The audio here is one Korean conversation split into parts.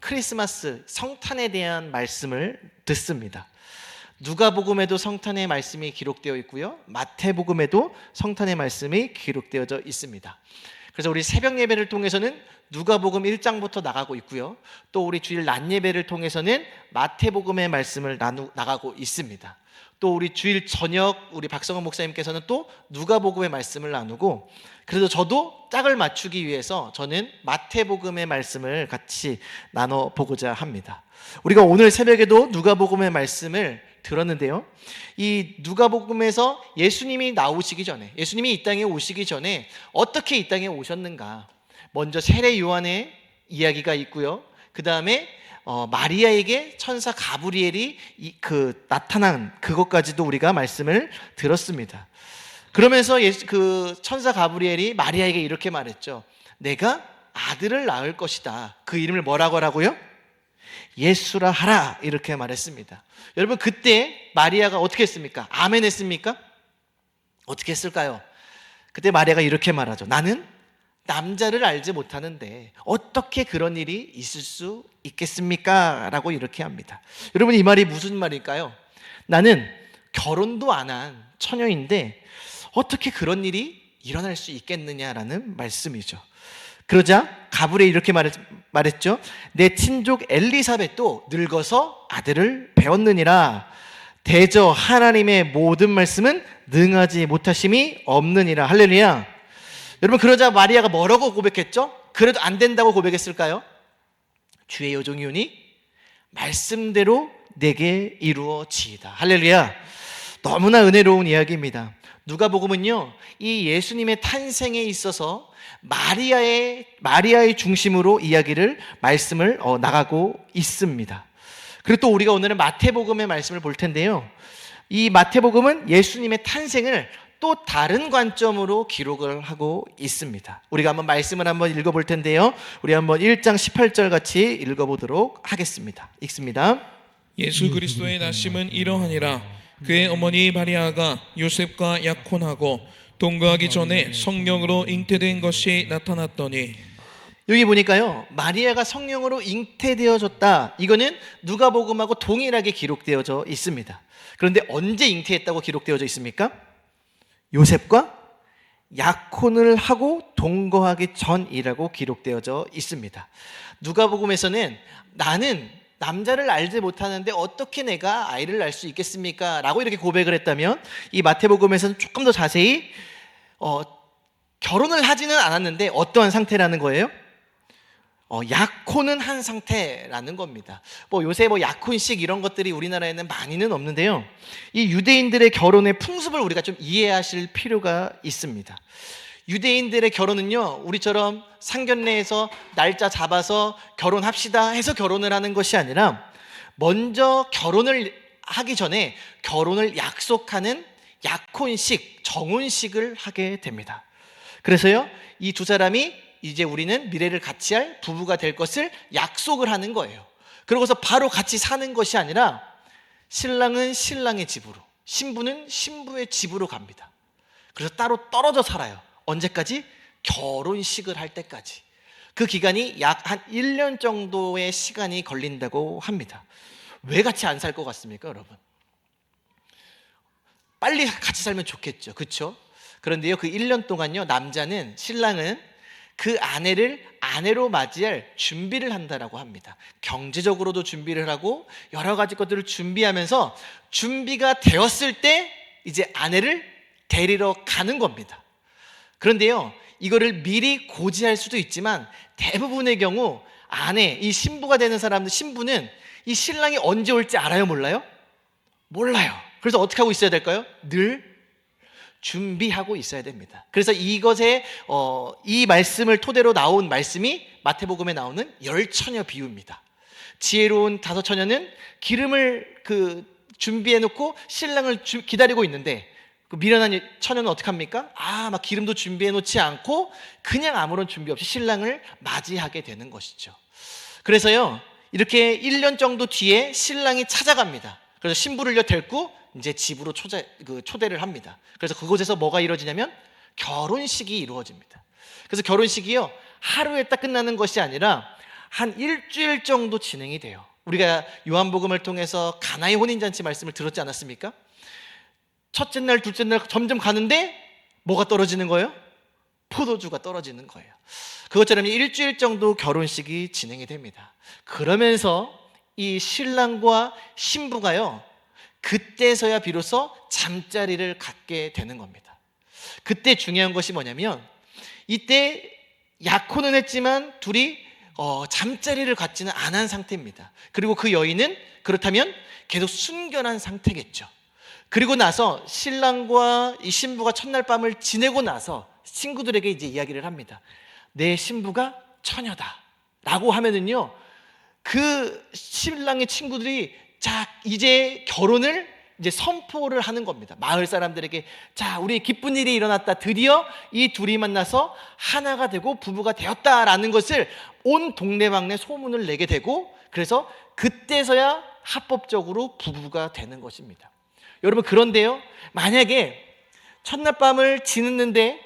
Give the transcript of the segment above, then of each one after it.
크리스마스 성탄에 대한 말씀을 듣습니다. 누가복음에도 성탄의 말씀이 기록되어 있고요, 마태복음에도 성탄의 말씀이 기록되어져 있습니다. 그래서 우리 새벽 예배를 통해서는 누가복음 1장부터 나가고 있고요, 또 우리 주일 낮 예배를 통해서는 마태복음의 말씀을 나가고 있습니다. 또 우리 주일 저녁 우리 박성원 목사님께서는 또 누가복음의 말씀을 나누고, 그래서 저도 짝을 맞추기 위해서 저는 마태복음의 말씀을 같이 나눠보고자 합니다. 우리가 오늘 새벽에도 누가복음의 말씀을 들었는데요, 이 누가복음에서 예수님이 나오시기 전에, 예수님이 이 땅에 오시기 전에 어떻게 이 땅에 오셨는가, 먼저 세례 요한의 이야기가 있고요, 그 다음에 마리아에게 천사 가브리엘이 나타난 그것까지도 우리가 말씀을 들었습니다. 그러면서 그 천사 가브리엘이 마리아에게 이렇게 말했죠. 내가 아들을 낳을 것이다. 그 이름을 뭐라고 하라고요? 예수라 하라, 이렇게 말했습니다. 여러분, 그때 마리아가 어떻게 했습니까? 아멘 했습니까? 어떻게 했을까요? 그때 마리아가 이렇게 말하죠. 나는 남자를 알지 못하는데 어떻게 그런 일이 있을 수 있겠습니까? 라고 이렇게 합니다. 여러분, 이 말이 무슨 말일까요? 나는 결혼도 안 한 처녀인데 어떻게 그런 일이 일어날 수 있겠느냐라는 말씀이죠. 그러자 가브리엘이 이렇게 말했죠. 내 친족 엘리사벳도 늙어서 아들을 배웠느니라. 대저 하나님의 모든 말씀은 능하지 못하심이 없느니라. 할렐루야. 여러분, 그러자 마리아가 뭐라고 고백했죠? 그래도 안 된다고 고백했을까요? 주의 여종이 오니 말씀대로 내게 이루어지이다. 할렐루야. 너무나 은혜로운 이야기입니다. 누가복음은요, 이 예수님의 탄생에 있어서 마리아의 중심으로 말씀을 나가고 있습니다. 그리고 또 우리가 오늘은 마태복음의 말씀을 볼 텐데요, 이 마태복음은 예수님의 탄생을 또 다른 관점으로 기록을 하고 있습니다. 우리가 한번 말씀을 한번 읽어볼 텐데요, 우리 한번 1장 18절 같이 읽어보도록 하겠습니다. 읽습니다. 예수 그리스도의 나심은 이러하니라. 그의 어머니 마리아가 요셉과 약혼하고 동거하기 전에 성령으로 잉태된 것이 나타났더니. 여기 보니까요, 마리아가 성령으로 잉태되어졌다, 이거는 누가복음하고 동일하게 기록되어져 있습니다. 그런데 언제 잉태했다고 기록되어져 있습니까? 요셉과 약혼을 하고 동거하기 전이라고 기록되어져 있습니다. 누가복음에서는 나는 남자를 알지 못하는데 어떻게 내가 아이를 낳을 수 있겠습니까? 라고 이렇게 고백을 했다면, 이 마태복음에서는 조금 더 자세히 결혼을 하지는 않았는데 어떠한 상태라는 거예요? 약혼은 한 상태라는 겁니다. 요새 약혼식 이런 것들이 우리나라에는 많이는 없는데요, 이 유대인들의 결혼의 풍습을 우리가 좀 이해하실 필요가 있습니다. 유대인들의 결혼은요, 우리처럼 상견례에서 날짜 잡아서 결혼합시다 해서 결혼을 하는 것이 아니라, 먼저 결혼을 하기 전에 결혼을 약속하는 약혼식, 정혼식을 하게 됩니다. 그래서요, 이 두 사람이 이제 우리는 미래를 같이 할 부부가 될 것을 약속을 하는 거예요. 그러고서 바로 같이 사는 것이 아니라 신랑은 신랑의 집으로, 신부는 신부의 집으로 갑니다. 그래서 따로 떨어져 살아요. 언제까지? 결혼식을 할 때까지. 그 기간이 약 한 1년 정도의 시간이 걸린다고 합니다. 왜 같이 안 살 것 같습니까, 여러분? 빨리 같이 살면 좋겠죠, 그렇죠? 그런데요, 그 1년 동안요, 신랑은 그 아내를 아내로 맞이할 준비를 한다라고 합니다. 경제적으로도 준비를 하고 여러 가지 것들을 준비하면서 준비가 되었을 때 이제 아내를 데리러 가는 겁니다. 그런데요, 이거를 미리 고지할 수도 있지만 대부분의 경우 이 신부가 되는 사람들, 신부는 이 신랑이 언제 올지 알아요, 몰라요? 몰라요. 그래서 어떻게 하고 있어야 될까요? 늘 준비하고 있어야 됩니다. 그래서 이것에 이 말씀을 토대로 나온 말씀이 마태복음에 나오는 10처녀 비유입니다. 지혜로운 5처녀는 기름을 준비해 놓고 신랑을 기다리고 있는데, 그 미련한 처녀는 어떻게 합니까? 막 기름도 준비해 놓지 않고 그냥 아무런 준비 없이 신랑을 맞이하게 되는 것이죠. 그래서요, 이렇게 1년 정도 뒤에 신랑이 찾아갑니다. 그래서 신부를요 데리고 이제 집으로 초대를 합니다. 그래서 그곳에서 뭐가 이루어지냐면 결혼식이 이루어집니다. 그래서 결혼식이요, 하루에 딱 끝나는 것이 아니라 한 일주일 정도 진행이 돼요. 우리가 요한복음을 통해서 가나의 혼인잔치 말씀을 들었지 않았습니까? 첫째 날, 둘째 날 점점 가는데 뭐가 떨어지는 거예요? 포도주가 떨어지는 거예요. 그것처럼 일주일 정도 결혼식이 진행이 됩니다. 그러면서 이 신랑과 신부가요, 그때서야 비로소 잠자리를 갖게 되는 겁니다. 그때 중요한 것이 뭐냐면, 이때 약혼은 했지만 둘이 잠자리를 갖지는 않은 상태입니다. 그리고 그 여인은 그렇다면 계속 순결한 상태겠죠. 그리고 나서 신랑과 이 신부가 첫날 밤을 지내고 나서 친구들에게 이제 이야기를 합니다. 내 신부가 처녀다 라고 하면은요, 그 신랑의 친구들이 자, 이제 결혼을 이제 선포를 하는 겁니다. 마을 사람들에게, 자, 우리 기쁜 일이 일어났다. 드디어 이 둘이 만나서 하나가 되고 부부가 되었다라는 것을 온 동네방네 소문을 내게 되고, 그래서 그때서야 합법적으로 부부가 되는 것입니다. 여러분, 그런데요, 만약에 첫날 밤을 지냈는데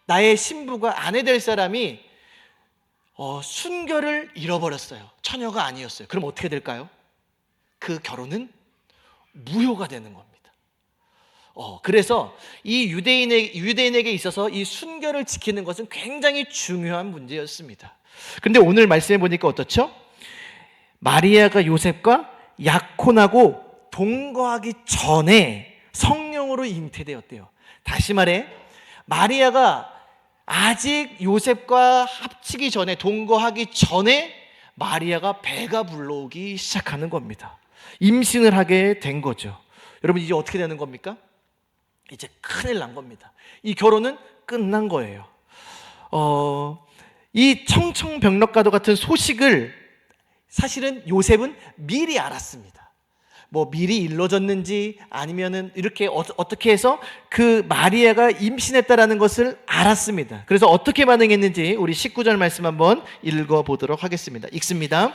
나의 신부가 아내 될 사람이 순결을 잃어버렸어요. 처녀가 아니었어요. 그럼 어떻게 될까요? 그 결혼은 무효가 되는 겁니다. 그래서 이 유대인에게 있어서 이 순결을 지키는 것은 굉장히 중요한 문제였습니다. 그런데 오늘 말씀해 보니까 어떻죠? 마리아가 요셉과 약혼하고 동거하기 전에 성령으로 잉태되었대요. 다시 말해, 마리아가 아직 요셉과 합치기 전에, 동거하기 전에 마리아가 배가 불러오기 시작하는 겁니다. 임신을 하게 된 거죠. 여러분, 이제 어떻게 되는 겁니까? 이제 큰일 난 겁니다. 이 결혼은 끝난 거예요. 이 청청병력과도 같은 소식을 사실은 요셉은 미리 알았습니다. 뭐 미리 일러졌는지 아니면은 이렇게 어떻게 해서 그 마리아가 임신했다라는 것을 알았습니다. 그래서 어떻게 반응했는지 우리 19절 말씀 한번 읽어보도록 하겠습니다. 읽습니다.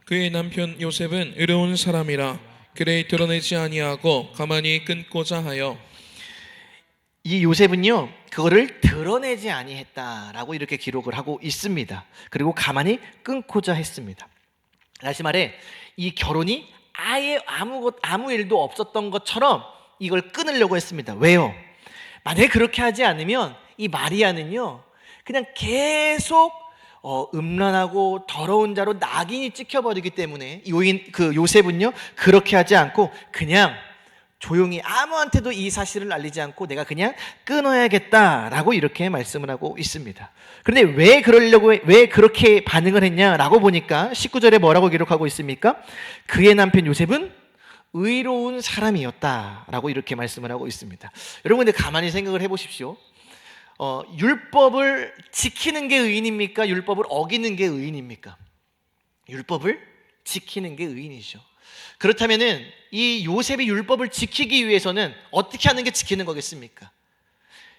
그의 남편 요셉은 의로운 사람이라 그래 드러내지 아니하고 가만히 끊고자 하여. 이 요셉은요, 그거를 드러내지 아니했다라고 이렇게 기록을 하고 있습니다. 그리고 가만히 끊고자 했습니다. 다시 말해, 이 결혼이 아예 아무 일도 없었던 것처럼 이걸 끊으려고 했습니다. 왜요? 만약에 그렇게 하지 않으면 이 마리아는요, 그냥 계속 음란하고 더러운 자로 낙인이 찍혀버리기 때문에 그 요셉은요, 그렇게 하지 않고 그냥 조용히 아무한테도 이 사실을 알리지 않고 내가 그냥 끊어야겠다라고 이렇게 말씀을 하고 있습니다. 그런데 왜 그렇게 반응을 했냐라고 보니까 19절에 뭐라고 기록하고 있습니까? 그의 남편 요셉은 의로운 사람이었다라고 이렇게 말씀을 하고 있습니다. 여러분, 근데 가만히 생각을 해보십시오. 율법을 지키는 게 의인입니까? 율법을 어기는 게 의인입니까? 율법을 지키는 게 의인이죠. 그렇다면은 이 요셉이 율법을 지키기 위해서는 어떻게 하는 게 지키는 거겠습니까?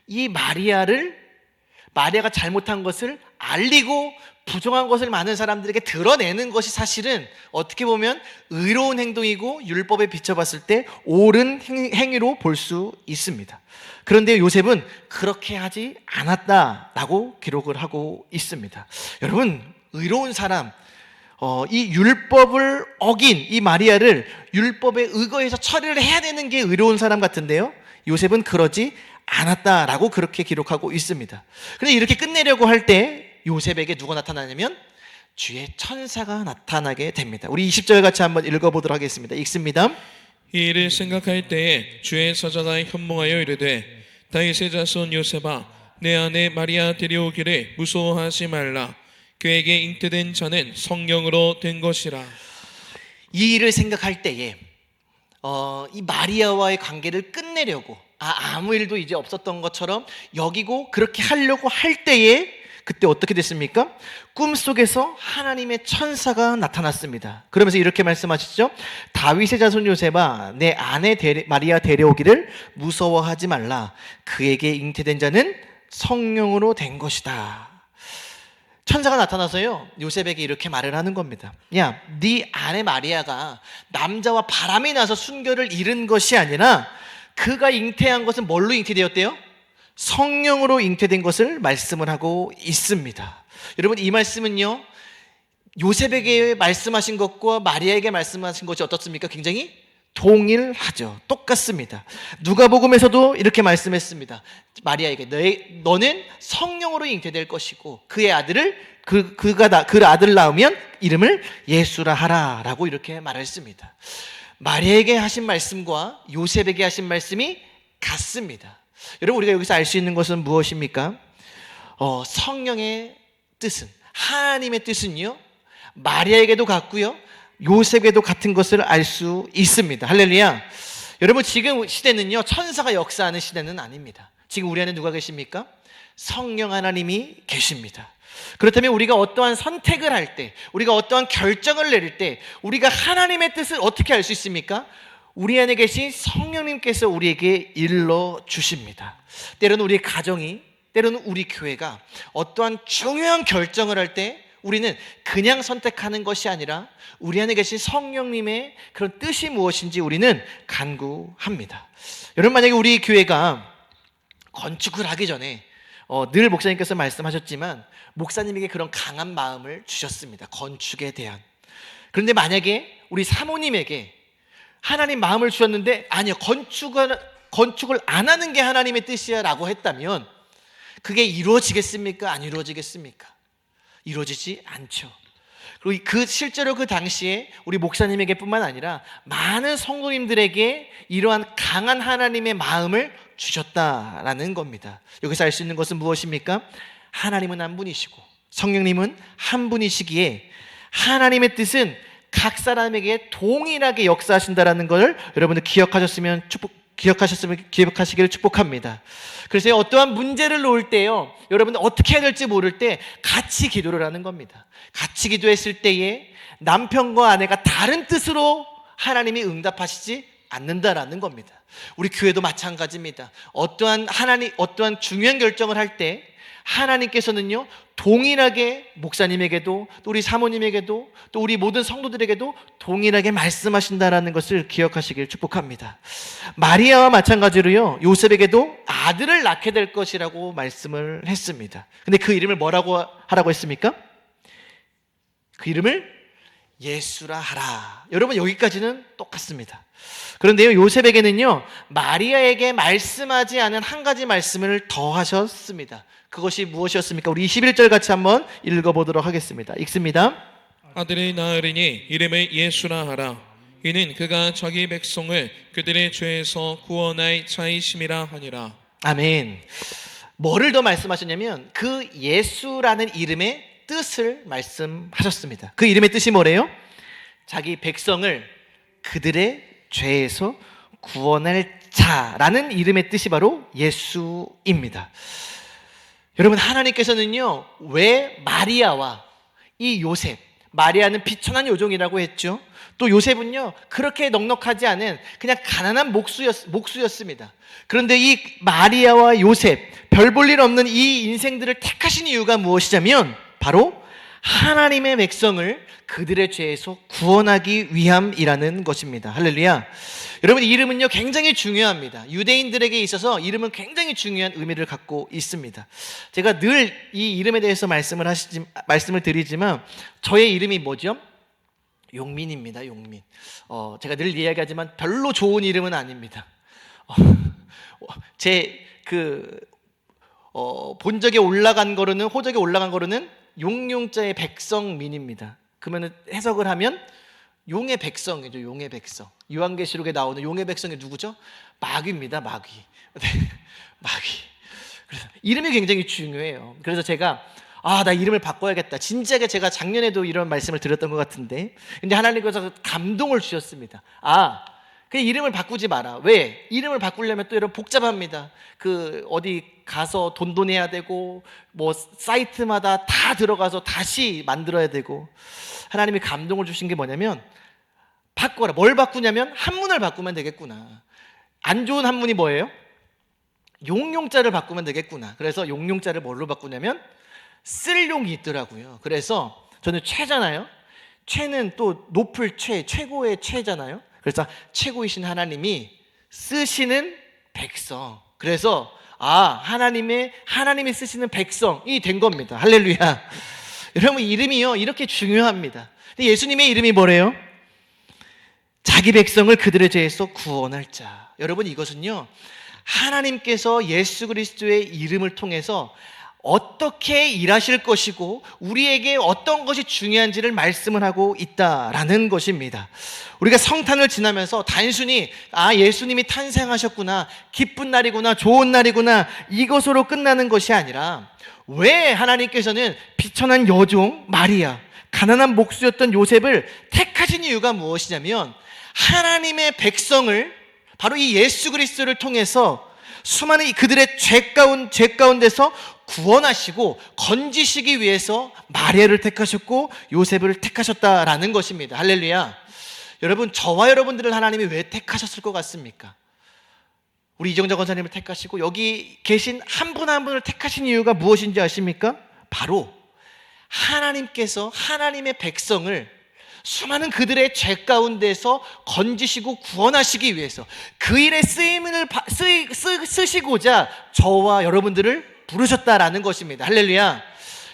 이 마리아가 잘못한 것을 알리고 부정한 것을 많은 사람들에게 드러내는 것이 사실은 어떻게 보면 의로운 행동이고 율법에 비춰봤을 때 옳은 행위로 볼 수 있습니다. 그런데 요셉은 그렇게 하지 않았다라고 기록을 하고 있습니다. 여러분, 의로운 사람, 이 율법을 어긴 이 마리아를 율법에 의거해서 처리를 해야 되는 게 의로운 사람 같은데요, 요셉은 그러지 않았다라고 그렇게 기록하고 있습니다. 그런데 이렇게 끝내려고 할 때 요셉에게 누가 나타나냐면 주의 천사가 나타나게 됩니다. 우리 20절 같이 한번 읽어보도록 하겠습니다. 읽습니다. 이 일을 생각할 때에 주의 사자가 현몽하여 이르되 다윗의 자손 요셉아 내 아내 마리아 데려오기를 무서워하지 말라. 그에게 잉태된 자는 성령으로 된 것이라. 이 일을 생각할 때에 이 마리아와의 관계를 끝내려고 아무 일도 이제 없었던 것처럼 여기고 그렇게 하려고 할 때에 그때 어떻게 됐습니까? 꿈속에서 하나님의 천사가 나타났습니다. 그러면서 이렇게 말씀하시죠. 다윗의 자손 요셉아 내 아내 마리아 데려오기를 무서워하지 말라. 그에게 잉태된 자는 성령으로 된 것이다. 천사가 나타나서요, 요셉에게 이렇게 말을 하는 겁니다. 야, 네 아내 마리아가 남자와 바람이 나서 순결을 잃은 것이 아니라 그가 잉태한 것은 뭘로 잉태되었대요? 성령으로 잉태된 것을 말씀을 하고 있습니다. 여러분, 이 말씀은요, 요셉에게 말씀하신 것과 마리아에게 말씀하신 것이 어떻습니까? 굉장히 동일하죠. 똑같습니다. 누가복음에서도 이렇게 말씀했습니다. 마리아에게 너는 성령으로 잉태될 것이고 그의 아들을 그 아들 낳으면 이름을 예수라 하라라고 이렇게 말했습니다. 마리아에게 하신 말씀과 요셉에게 하신 말씀이 같습니다. 여러분, 우리가 여기서 알 수 있는 것은 무엇입니까? 성령의 뜻은, 하나님의 뜻은요, 마리아에게도 같고요, 요셉에게도 같은 것을 알 수 있습니다. 할렐루야. 여러분, 지금 시대는요, 천사가 역사하는 시대는 아닙니다. 지금 우리 안에 누가 계십니까? 성령 하나님이 계십니다. 그렇다면 우리가 어떠한 선택을 할 때, 우리가 어떠한 결정을 내릴 때 우리가 하나님의 뜻을 어떻게 알 수 있습니까? 우리 안에 계신 성령님께서 우리에게 일러 주십니다. 때로는 우리 가정이, 때로는 우리 교회가 어떠한 중요한 결정을 할 때 우리는 그냥 선택하는 것이 아니라 우리 안에 계신 성령님의 그런 뜻이 무엇인지 우리는 간구합니다. 여러분, 만약에 우리 교회가 건축을 하기 전에 늘 목사님께서 말씀하셨지만 목사님에게 그런 강한 마음을 주셨습니다. 건축에 대한. 그런데 만약에 우리 사모님에게 하나님 마음을 주셨는데 아니요, 건축을 안 하는 게 하나님의 뜻이야 라고 했다면 그게 이루어지겠습니까? 안 이루어지겠습니까? 이루어지지 않죠. 그리고 실제로 그 당시에 우리 목사님에게 뿐만 아니라 많은 성도님들에게 이러한 강한 하나님의 마음을 주셨다라는 겁니다. 여기서 알 수 있는 것은 무엇입니까? 하나님은 한 분이시고 성령님은 한 분이시기에 하나님의 뜻은 각 사람에게 동일하게 역사하신다라는 것을 여러분들 기억하시기를 축복합니다. 그래서 어떠한 문제를 놓을 때요, 여러분들 어떻게 해야 될지 모를 때 같이 기도를 하는 겁니다. 같이 기도했을 때에 남편과 아내가 다른 뜻으로 하나님이 응답하시지 않는다라는 겁니다. 우리 교회도 마찬가지입니다. 어떠한 중요한 결정을 할 때 하나님께서는요, 동일하게 목사님에게도 또 우리 사모님에게도 또 우리 모든 성도들에게도 동일하게 말씀하신다라는 것을 기억하시길 축복합니다. 마리아와 마찬가지로요, 요셉에게도 아들을 낳게 될 것이라고 말씀을 했습니다. 근데 그 이름을 뭐라고 하라고 했습니까? 그 이름을 예수라 하라. 여러분, 여기까지는 똑같습니다. 그런데요, 요셉에게는요, 마리아에게 말씀하지 않은 한 가지 말씀을 더 하셨습니다. 그것이 무엇이었습니까? 우리 21절 같이 한번 읽어보도록 하겠습니다. 읽습니다. 아들을 낳으리니 이름을 예수라 하라. 이는 그가 자기 백성을 그들의 죄에서 구원할 자이심이라 하니라. 아멘. 뭐를 더 말씀하셨냐면 그 예수라는 이름의 뜻을 말씀하셨습니다. 그 이름의 뜻이 뭐래요? 자기 백성을 그들의 죄에서 구원할 자라는 이름의 뜻이 바로 예수입니다. 여러분, 하나님께서는요, 왜 마리아와 이 요셉, 마리아는 비천한 요종이라고 했죠. 또 요셉은요, 그렇게 넉넉하지 않은 그냥 가난한 목수였습니다. 그런데 이 마리아와 요셉, 별 볼 일 없는 이 인생들을 택하신 이유가 무엇이냐면 바로 하나님의 백성을 그들의 죄에서 구원하기 위함이라는 것입니다. 할렐루야. 여러분, 이름은요, 굉장히 중요합니다. 유대인들에게 있어서 이름은 굉장히 중요한 의미를 갖고 있습니다. 제가 늘 이 이름에 대해서 말씀을 드리지만 저의 이름이 뭐죠? 용민입니다. 용민. 제가 늘 이야기하지만 별로 좋은 이름은 아닙니다. 본적에 올라간 거로는, 호적에 올라간 거로는 용용자의 백성민입니다. 그러면 해석을 하면 용의 백성이죠. 용의 백성. 요한계시록에 나오는 용의 백성이 누구죠? 마귀입니다. 마귀. 마귀. 그래서 이름이 굉장히 중요해요. 그래서 제가 나 이름을 바꿔야겠다. 진지하게 제가 작년에도 이런 말씀을 드렸던 것 같은데, 근데 하나님께서 감동을 주셨습니다. 그 이름을 바꾸지 마라. 왜? 이름을 바꾸려면 또 여러분 복잡합니다. 어디 가서 돈 내야 되고, 뭐 사이트마다 다 들어가서 다시 만들어야 되고. 하나님이 감동을 주신 게 뭐냐면 바꿔라. 뭘 바꾸냐면 한문을 바꾸면 되겠구나. 안 좋은 한문이 뭐예요? 용용자를 바꾸면 되겠구나. 그래서 용용자를 뭘로 바꾸냐면 쓸용이 있더라고요. 그래서 저는 최잖아요. 최는 또 높을 최, 최고의 최잖아요. 그래서 최고이신 하나님이 쓰시는 백성. 그래서 하나님이 쓰시는 백성이 된 겁니다. 할렐루야. 여러분, 이름이요 이렇게 중요합니다. 근데 예수님의 이름이 뭐래요? 자기 백성을 그들의 죄에서 구원할 자. 여러분, 이것은요 하나님께서 예수 그리스도의 이름을 통해서 어떻게 일하실 것이고 우리에게 어떤 것이 중요한지를 말씀을 하고 있다라는 것입니다. 우리가 성탄을 지나면서 단순히 예수님이 탄생하셨구나, 기쁜 날이구나, 좋은 날이구나, 이것으로 끝나는 것이 아니라 왜 하나님께서는 비천한 여종 마리아, 가난한 목수였던 요셉을 택하신 이유가 무엇이냐면 하나님의 백성을 바로 이 예수 그리스도를 통해서 수많은 그들의 죄 가운데서 구원하시고 건지시기 위해서 마리아를 택하셨고 요셉을 택하셨다라는 것입니다. 할렐루야. 여러분, 저와 여러분들을 하나님이 왜 택하셨을 것 같습니까? 우리 이정자 권사님을 택하시고 여기 계신 한 분 한 분을 택하신 이유가 무엇인지 아십니까? 바로 하나님께서 하나님의 백성을 수많은 그들의 죄 가운데서 건지시고 구원하시기 위해서 그 일에 쓰시고자 저와 여러분들을 부르셨다라는 것입니다. 할렐루야.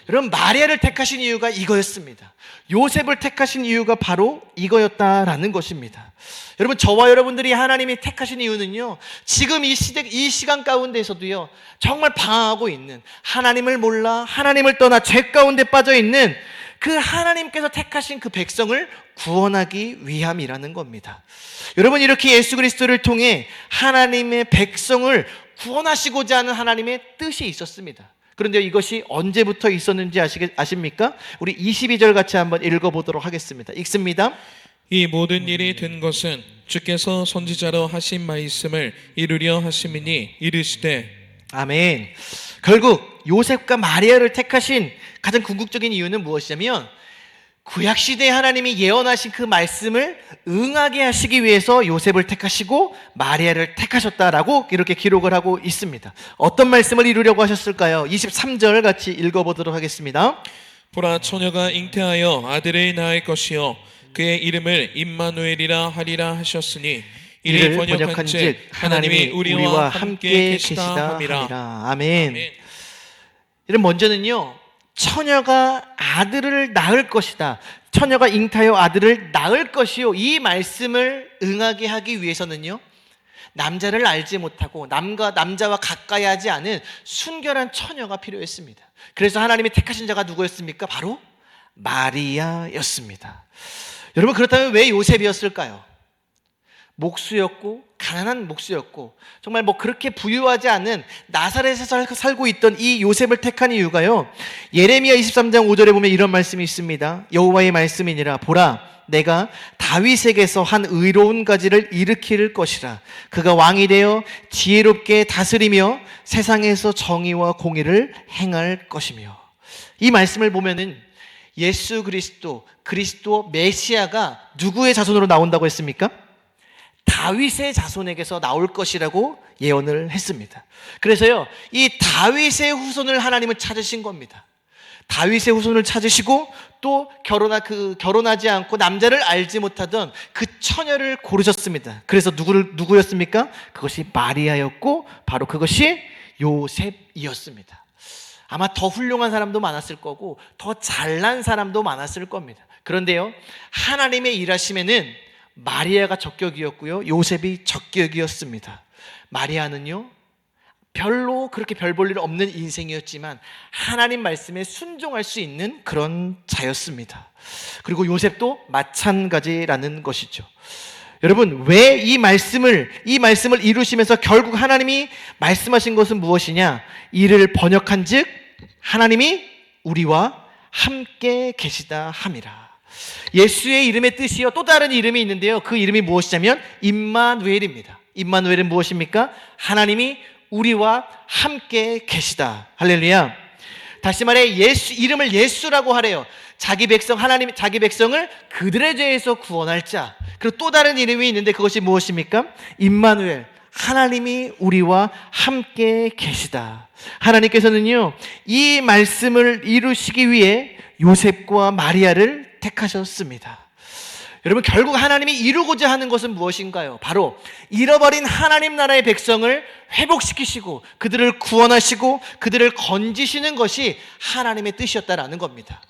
여러분, 마리아를 택하신 이유가 이거였습니다. 요셉을 택하신 이유가 바로 이거였다라는 것입니다. 여러분, 저와 여러분들이 하나님이 택하신 이유는요 지금 이 시간 가운데에서도요 정말 방황하고 있는, 하나님을 몰라 하나님을 떠나 죄 가운데 빠져 있는 그 하나님께서 택하신 그 백성을 구원하기 위함이라는 겁니다. 여러분, 이렇게 예수 그리스도를 통해 하나님의 백성을 구원하시고자 하는 하나님의 뜻이 있었습니다. 그런데 이것이 언제부터 있었는지 아십니까? 우리 22절 같이 한번 읽어보도록 하겠습니다. 읽습니다. 이 모든 일이 된 것은 주께서 선지자로 하신 말씀을 이루려 하심이니 이르시되. 아멘. 결국 요셉과 마리아를 택하신 가장 궁극적인 이유는 무엇이냐면 구약시대에 하나님이 예언하신 그 말씀을 응하게 하시기 위해서 요셉을 택하시고 마리아를 택하셨다라고 이렇게 기록을 하고 있습니다. 어떤 말씀을 이루려고 하셨을까요? 23절 같이 읽어보도록 하겠습니다. 보라, 처녀가 잉태하여 아들을 낳을 것이요 그의 이름을 임마누엘이라 하리라 하셨으니 이를 번역한즉 하나님이 우리와 함께 계시다 함이라. 아멘. 이런 먼저는요 처녀가 아들을 낳을 것이다, 처녀가 잉태하여 아들을 낳을 것이요, 이 말씀을 응하게 하기 위해서는요 남자를 알지 못하고 남자와 가까이 하지 않은 순결한 처녀가 필요했습니다. 그래서 하나님이 택하신 자가 누구였습니까? 바로 마리아였습니다. 여러분, 그렇다면 왜 요셉이었을까요? 목수였고 가난한 목수였고 정말 그렇게 부유하지 않은 나사렛에서 살고 있던 이 요셉을 택한 이유가요, 예레미야 23장 5절에 보면 이런 말씀이 있습니다. 여호와의 말씀이니라. 보라, 내가 다윗에게서 한 의로운 가지를 일으킬 것이라. 그가 왕이 되어 지혜롭게 다스리며 세상에서 정의와 공의를 행할 것이며. 이 말씀을 보면은 예수 그리스도 메시아가 누구의 자손으로 나온다고 했습니까? 다윗의 자손에게서 나올 것이라고 예언을 했습니다. 그래서요 이 다윗의 후손을 하나님은 찾으신 겁니다. 다윗의 후손을 찾으시고 또 결혼하지 않고 남자를 알지 못하던 그 처녀를 고르셨습니다. 그래서 누구였습니까? 그것이 마리아였고 바로 그것이 요셉이었습니다. 아마 더 훌륭한 사람도 많았을 거고 더 잘난 사람도 많았을 겁니다. 그런데요 하나님의 일하심에는 마리아가 적격이었고요 요셉이 적격이었습니다. 마리아는요 별로 그렇게 별 볼 일 없는 인생이었지만 하나님 말씀에 순종할 수 있는 그런 자였습니다. 그리고 요셉도 마찬가지라는 것이죠. 여러분, 왜 이 말씀을 이루시면서 결국 하나님이 말씀하신 것은 무엇이냐? 이를 번역한즉 하나님이 우리와 함께 계시다 함이라. 예수의 이름의 뜻이요 또 다른 이름이 있는데요, 그 이름이 무엇이냐면 임마누엘입니다. 임마누엘은 무엇입니까? 하나님이 우리와 함께 계시다. 할렐루야. 다시 말해 이름을 예수라고 하래요. 자기 백성을 그들의 죄에서 구원할 자. 그리고 또 다른 이름이 있는데 그것이 무엇입니까? 임마누엘, 하나님이 우리와 함께 계시다. 하나님께서는요 이 말씀을 이루시기 위해 요셉과 마리아를 택하셨습니다. 여러분, 결국 하나님이 이루고자 하는 것은 무엇인가요? 바로 잃어버린 하나님 나라의 백성을 회복시키시고 그들을 구원하시고 그들을 건지시는 것이 하나님의 뜻이었다라는 겁니다.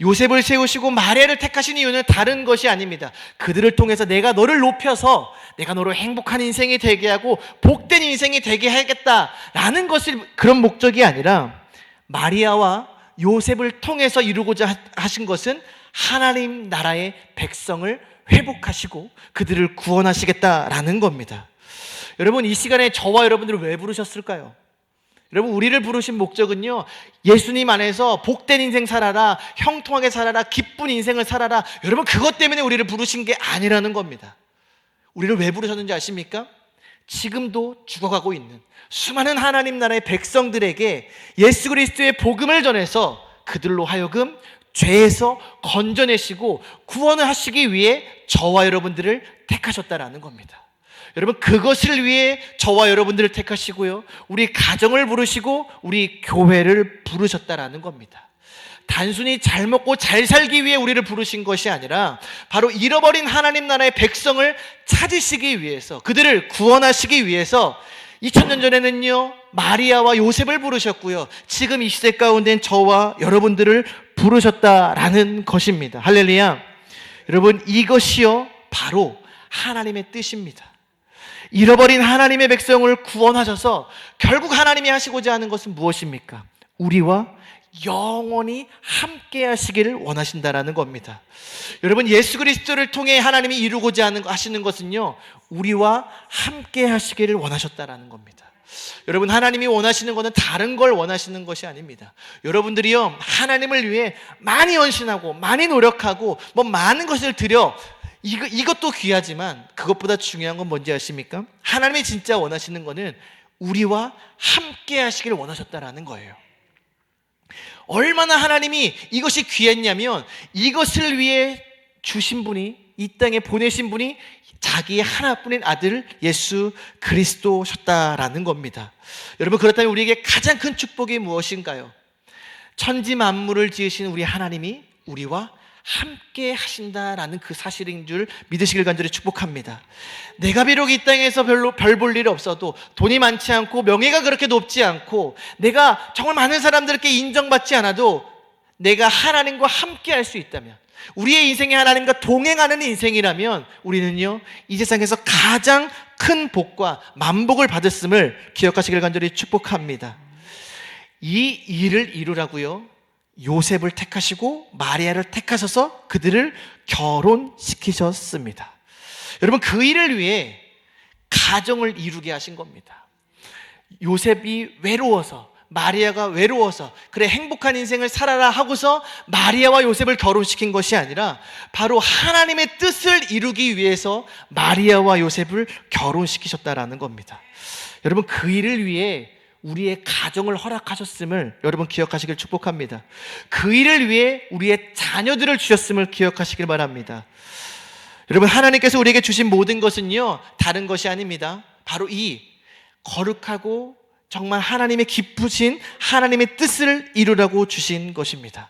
요셉을 세우시고 마리아를 택하신 이유는 다른 것이 아닙니다. 그들을 통해서 내가 너를 높여서 내가 너로 행복한 인생이 되게 하고 복된 인생이 되게 하겠다라는 것을, 그런 목적이 아니라 마리아와 요셉을 통해서 이루고자 하신 것은 하나님 나라의 백성을 회복하시고 그들을 구원하시겠다라는 겁니다. 여러분, 이 시간에 저와 여러분들을 왜 부르셨을까요? 여러분, 우리를 부르신 목적은요, 예수님 안에서 복된 인생 살아라, 형통하게 살아라, 기쁜 인생을 살아라. 여러분, 그것 때문에 우리를 부르신 게 아니라는 겁니다. 우리를 왜 부르셨는지 아십니까? 지금도 죽어가고 있는 수많은 하나님 나라의 백성들에게 예수 그리스도의 복음을 전해서 그들로 하여금 죄에서 건져내시고 구원을 하시기 위해 저와 여러분들을 택하셨다라는 겁니다. 여러분, 그것을 위해 저와 여러분들을 택하시고요, 우리 가정을 부르시고 우리 교회를 부르셨다라는 겁니다. 단순히 잘 먹고 잘 살기 위해 우리를 부르신 것이 아니라 바로 잃어버린 하나님 나라의 백성을 찾으시기 위해서, 그들을 구원하시기 위해서 2000년 전에는요 마리아와 요셉을 부르셨고요, 지금 이 시대 가운데는 저와 여러분들을 부르셨다라는 것입니다. 할렐루야. 여러분, 이것이요 바로 하나님의 뜻입니다. 잃어버린 하나님의 백성을 구원하셔서 결국 하나님이 하시고자 하는 것은 무엇입니까? 우리와 영원히 함께 하시기를 원하신다라는 겁니다. 여러분, 예수 그리스도를 통해 하나님이 이루고자 하시는 것은요, 우리와 함께 하시기를 원하셨다라는 겁니다. 여러분, 하나님이 원하시는 것은 다른 걸 원하시는 것이 아닙니다. 여러분들이요 하나님을 위해 많이 헌신하고 많이 노력하고 많은 것을 드려, 이것도 귀하지만 그것보다 중요한 건 뭔지 아십니까? 하나님이 진짜 원하시는 것은 우리와 함께 하시기를 원하셨다라는 거예요. 얼마나 하나님이 이것이 귀했냐면 이것을 위해 주신 분이, 이 땅에 보내신 분이 자기의 하나뿐인 아들 예수 그리스도셨다라는 겁니다. 여러분, 그렇다면 우리에게 가장 큰 축복이 무엇인가요? 천지 만물을 지으신 우리 하나님이 우리와 함께 하신다라는 그 사실인 줄 믿으시길 간절히 축복합니다. 내가 비록 이 땅에서 별로 별 볼 일이 없어도, 돈이 많지 않고 명예가 그렇게 높지 않고, 내가 정말 많은 사람들께 인정받지 않아도 내가 하나님과 함께 할 수 있다면, 우리의 인생이 하나님과 동행하는 인생이라면 우리는요 이 세상에서 가장 큰 복과 만복을 받았음을 기억하시길 간절히 축복합니다. 이 일을 이루라고요 요셉을 택하시고 마리아를 택하셔서 그들을 결혼시키셨습니다. 여러분, 그 일을 위해 가정을 이루게 하신 겁니다. 요셉이 외로워서, 마리아가 외로워서 그래 행복한 인생을 살아라 하고서 마리아와 요셉을 결혼시킨 것이 아니라 바로 하나님의 뜻을 이루기 위해서 마리아와 요셉을 결혼시키셨다라는 겁니다. 여러분, 그 일을 위해 우리의 가정을 허락하셨음을 여러분 기억하시길 축복합니다. 그 일을 위해 우리의 자녀들을 주셨음을 기억하시길 바랍니다. 여러분, 하나님께서 우리에게 주신 모든 것은요 다른 것이 아닙니다. 바로 이 거룩하고 정말 하나님의 기쁘신 하나님의 뜻을 이루라고 주신 것입니다.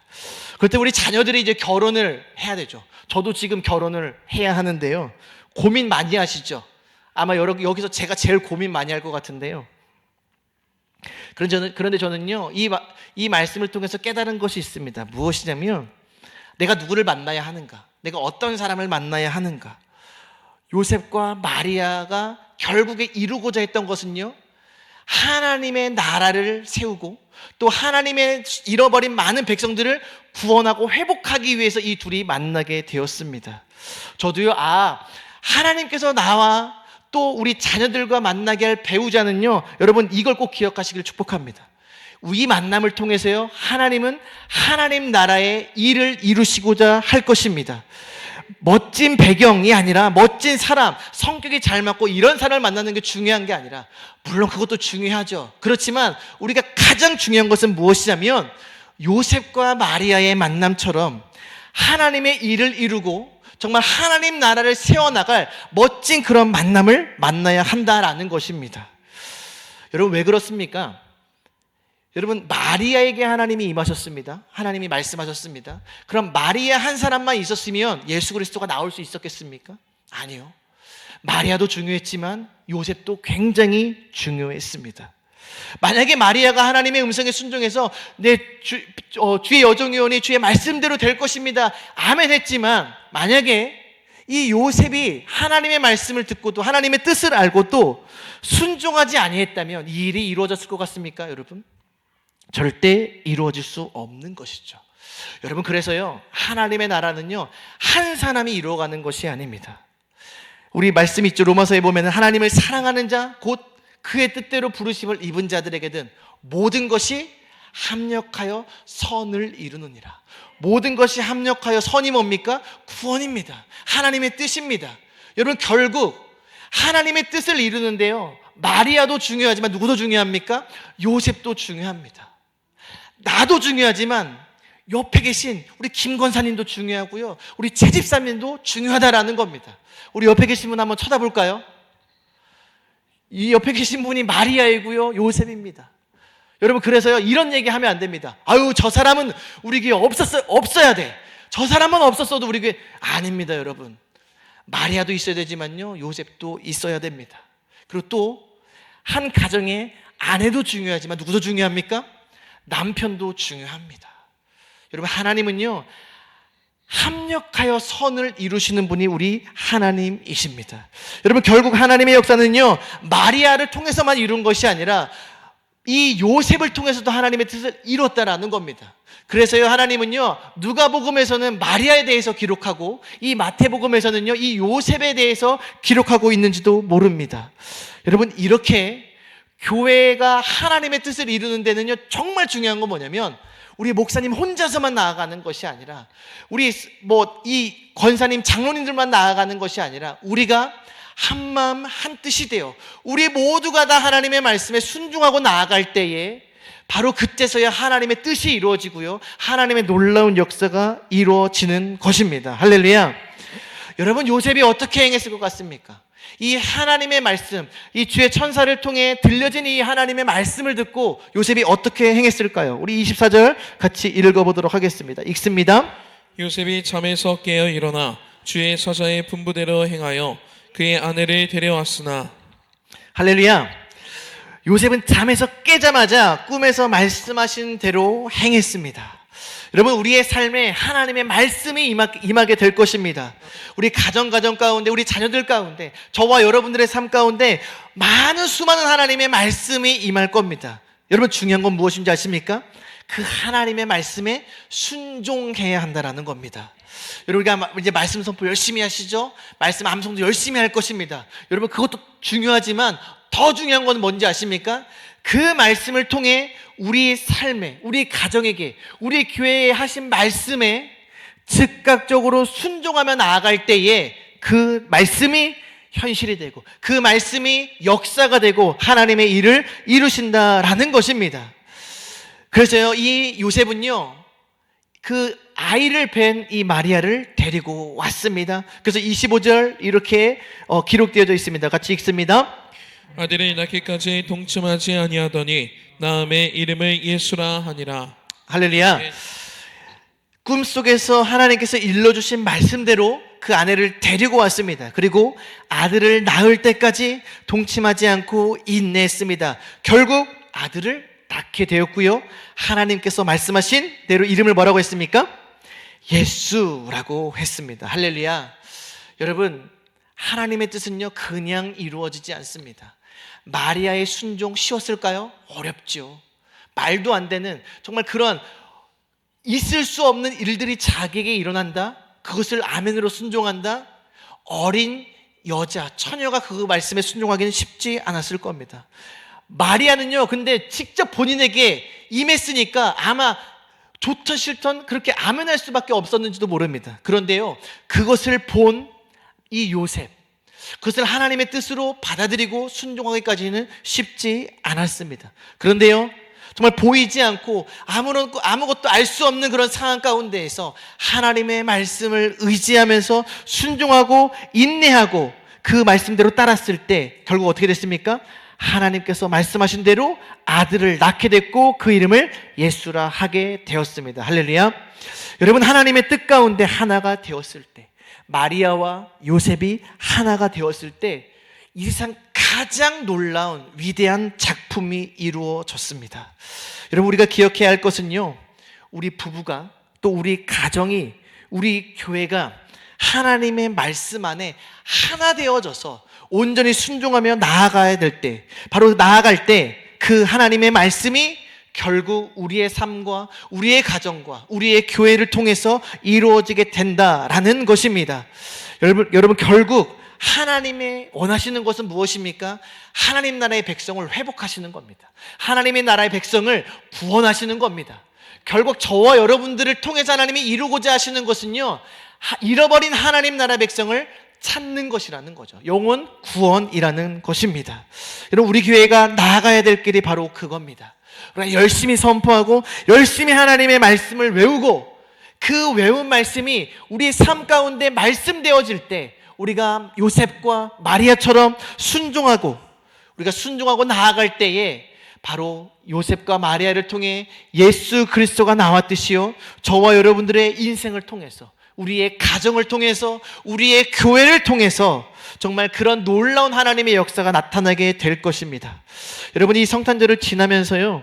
그럴 때 우리 자녀들이 이제 결혼을 해야 되죠. 저도 지금 결혼을 해야 하는데요, 고민 많이 하시죠? 아마 여기서 제가 제일 고민 많이 할 것 같은데요, 그런데 저는요 이 말씀을 통해서 깨달은 것이 있습니다. 무엇이냐면, 내가 누구를 만나야 하는가, 내가 어떤 사람을 만나야 하는가. 요셉과 마리아가 결국에 이루고자 했던 것은요, 하나님의 나라를 세우고 또 하나님의 잃어버린 많은 백성들을 구원하고 회복하기 위해서 이 둘이 만나게 되었습니다. 저도요, 하나님께서 나와 또 우리 자녀들과 만나게 할 배우자는요, 여러분 이걸 꼭 기억하시길 축복합니다. 이 만남을 통해서요 하나님은 하나님 나라의 일을 이루시고자 할 것입니다. 멋진 배경이 아니라 멋진 사람, 성격이 잘 맞고 이런 사람을 만나는 게 중요한 게 아니라, 물론 그것도 중요하죠. 그렇지만 우리가 가장 중요한 것은 무엇이냐면, 요셉과 마리아의 만남처럼 하나님의 일을 이루고 정말 하나님 나라를 세워나갈 멋진 그런 만남을 만나야 한다라는 것입니다. 여러분, 왜 그렇습니까? 여러분, 마리아에게 하나님이 임하셨습니다. 하나님이 말씀하셨습니다. 그럼 마리아 한 사람만 있었으면 예수 그리스도가 나올 수 있었겠습니까? 아니요. 마리아도 중요했지만 요셉도 굉장히 중요했습니다. 만약에 마리아가 하나님의 음성에 순종해서 주의 여종이오니 주의 말씀대로 될 것입니다, 아멘 했지만, 만약에 이 요셉이 하나님의 말씀을 듣고도 하나님의 뜻을 알고도 순종하지 아니했다면 이 일이 이루어졌을 것 같습니까, 여러분? 절대 이루어질 수 없는 것이죠. 여러분, 그래서요, 하나님의 나라는요, 한 사람이 이루어가는 것이 아닙니다. 우리 말씀 있죠. 로마서에 보면 하나님을 사랑하는 자, 곧 그의 뜻대로 부르심을 입은 자들에게는 모든 것이 합력하여 선을 이루느니라. 모든 것이 합력하여 선이 뭡니까? 구원입니다. 하나님의 뜻입니다. 여러분, 결국 하나님의 뜻을 이루는데요, 마리아도 중요하지만 누구도 중요합니까? 요셉도 중요합니다. 나도 중요하지만 옆에 계신 우리 김 권사님도 중요하고요, 우리 최 집사님도 중요하다라는 겁니다. 우리 옆에 계신 분 한번 쳐다볼까요? 이 옆에 계신 분이 마리아이고요, 요셉입니다. 여러분, 그래서요, 이런 얘기 하면 안 됩니다. 아유, 저 사람은 우리 교회 없어야 돼. 저 사람은 없었어도 우리 교회. 아닙니다, 여러분. 마리아도 있어야 되지만요, 요셉도 있어야 됩니다. 그리고 또 한 가정의 아내도 중요하지만 누구도 중요합니까? 남편도 중요합니다. 여러분, 하나님은요, 합력하여 선을 이루시는 분이 우리 하나님이십니다. 여러분, 결국 하나님의 역사는요, 마리아를 통해서만 이룬 것이 아니라 이 요셉을 통해서도 하나님의 뜻을 이뤘다라는 겁니다. 그래서요, 하나님은요, 누가복음에서는 마리아에 대해서 기록하고 이 마태복음에서는요, 이 요셉에 대해서 기록하고 있는지도 모릅니다. 여러분, 이렇게 교회가 하나님의 뜻을 이루는 데는요, 정말 중요한 건 뭐냐면, 우리 목사님 혼자서만 나아가는 것이 아니라, 우리 이 권사님, 장로님들만 나아가는 것이 아니라, 우리가 한 마음 한 뜻이 되어 우리 모두가 다 하나님의 말씀에 순종하고 나아갈 때에 바로 그때서야 하나님의 뜻이 이루어지고요, 하나님의 놀라운 역사가 이루어지는 것입니다. 할렐루야. 여러분, 요셉이 어떻게 행했을 것 같습니까? 이 하나님의 말씀, 이 주의 천사를 통해 들려진 이 하나님의 말씀을 듣고 요셉이 어떻게 행했을까요? 우리 24절 같이 읽어보도록 하겠습니다. 읽습니다. 요셉이 잠에서 깨어 일어나 주의 사자의 분부대로 행하여 그의 아내를 데려왔으나. 할렐루야. 요셉은 잠에서 깨자마자 꿈에서 말씀하신 대로 행했습니다. 여러분, 우리의 삶에 하나님의 말씀이 임하게 될 것입니다. 우리 가정 가운데, 우리 자녀들 가운데, 저와 여러분들의 삶 가운데 수많은 하나님의 말씀이 임할 겁니다. 여러분, 중요한 건 무엇인지 아십니까? 그 하나님의 말씀에 순종해야 한다는 겁니다. 여러분, 이제 말씀 선포 열심히 하시죠? 말씀 암송도 열심히 할 것입니다. 여러분, 그것도 중요하지만 더 중요한 건 뭔지 아십니까? 그 말씀을 통해 우리 삶에, 우리 가정에게, 우리 교회에 하신 말씀에 즉각적으로 순종하며 나아갈 때에 그 말씀이 현실이 되고 그 말씀이 역사가 되고 하나님의 일을 이루신다라는 것입니다. 그래서요, 이 요셉은요, 그 아이를 뵌 이 마리아를 데리고 왔습니다. 그래서 25절 이렇게 기록되어져 있습니다. 같이 읽습니다. 아들을 낳기까지 동침하지 아니하더니 낳음의 이름을 예수라 하니라. 할렐루야. 꿈속에서 하나님께서 일러주신 말씀대로 그 아내를 데리고 왔습니다. 그리고 아들을 낳을 때까지 동침하지 않고 인내했습니다. 결국 아들을 낳게 되었고요, 하나님께서 말씀하신 대로 이름을 뭐라고 했습니까? 예수라고 했습니다. 할렐루야. 여러분, 하나님의 뜻은요, 그냥 이루어지지 않습니다. 마리아의 순종 쉬웠을까요? 어렵죠. 말도 안 되는, 정말 그런 있을 수 없는 일들이 자기에게 일어난다? 그것을 아멘으로 순종한다? 어린 여자, 처녀가 그 말씀에 순종하기는 쉽지 않았을 겁니다. 마리아는요, 근데 직접 본인에게 임했으니까 아마 좋든 싫든 그렇게 아멘할 수밖에 없었는지도 모릅니다. 그런데요, 그것을 본 이 요셉, 그것을 하나님의 뜻으로 받아들이고 순종하기까지는 쉽지 않았습니다. 그런데요, 정말 보이지 않고 아무것도 알 수 없는 그런 상황 가운데에서 하나님의 말씀을 의지하면서 순종하고 인내하고 그 말씀대로 따랐을 때 결국 어떻게 됐습니까? 하나님께서 말씀하신 대로 아들을 낳게 됐고 그 이름을 예수라 하게 되었습니다. 할렐루야. 여러분, 하나님의 뜻 가운데 하나가 되었을 때, 마리아와 요셉이 하나가 되었을 때 이 세상 가장 놀라운 위대한 작품이 이루어졌습니다. 여러분, 우리가 기억해야 할 것은요, 우리 부부가, 또 우리 가정이, 우리 교회가 하나님의 말씀 안에 하나 되어져서 온전히 순종하며 나아가야 될 때, 바로 나아갈 때 그 하나님의 말씀이 결국 우리의 삶과 우리의 가정과 우리의 교회를 통해서 이루어지게 된다라는 것입니다. 여러분 결국 하나님의 원하시는 것은 무엇입니까? 하나님 나라의 백성을 회복하시는 겁니다. 하나님의 나라의 백성을 구원하시는 겁니다. 결국 저와 여러분들을 통해서 하나님이 이루고자 하시는 것은요, 잃어버린 하나님 나라 백성을 찾는 것이라는 거죠. 영혼 구원이라는 것입니다. 여러분, 우리 교회가 나아가야 될 길이 바로 그겁니다. 우리가 열심히 선포하고 열심히 하나님의 말씀을 외우고 그 외운 말씀이 우리의 삶 가운데 말씀되어질 때 우리가 요셉과 마리아처럼 우리가 순종하고 나아갈 때에 바로 요셉과 마리아를 통해 예수 그리스도가 나왔듯이요, 저와 여러분들의 인생을 통해서, 우리의 가정을 통해서, 우리의 교회를 통해서 정말 그런 놀라운 하나님의 역사가 나타나게 될 것입니다. 여러분, 이 성탄절을 지나면서요,